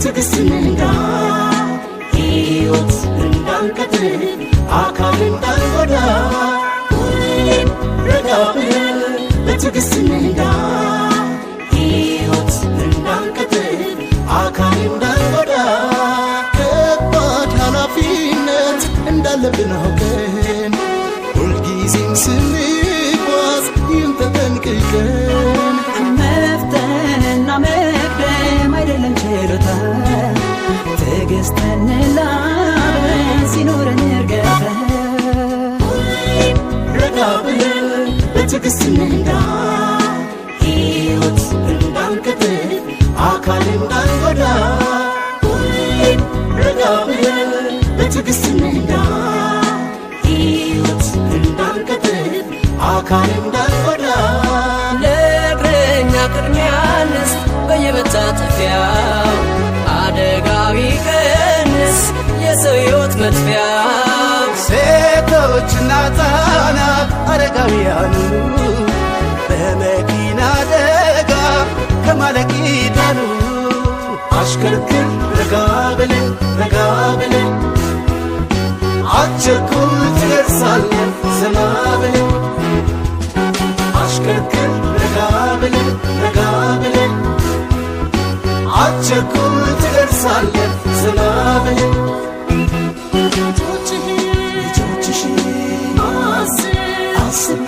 በትዕግስት እንንዳ ሕይወት እንዳንቀጥል አካል እንዳንጎዳ ሁሌም ረጋ ብለን በትዕግስት እንንዳ ሕይወት እንዳንቀጥል አካል እንዳንጎዳ ከባድ ኃላፊነት እንዳለብን አውቀን ሁልጊዜም ስንጓዝ ይህን ተጠንቅቀን መፍተንና መቅደም አይደለም ችሎታ ትዕግስትን ላብረን ሲኖረን እርገታ ሁሌም ረጋ ብለን በትዕግስት እንንዳ ሕይወት እንዳንቀጥል አካል እንዳንጎዳ ሁሌም ረጋ ብለን በትዕግስት እንንዳ ሕይወት እንዳንቀጥል አካል እንዳንጎዳ ለእግረኛ ቅድሚያ እንስጥ በየመታጠፊያው አደጋው ይቀንስ የሰው ሕይወት መጥፊያው ሴቶችና ሕፃናት አረጋውያኑ በመኪና አደጋ ከማለቅ ይዳኑ አሽከርክር ረጋ ብለን ረጋ ብለን አትቸኩል ትደርሳለህ ዘና ብለን አሽከርክር ረጋ ብለን ረጋ ብለን አትቸኩል ትደርሳለህ ዘና ብለን ልጆችሽን አስብ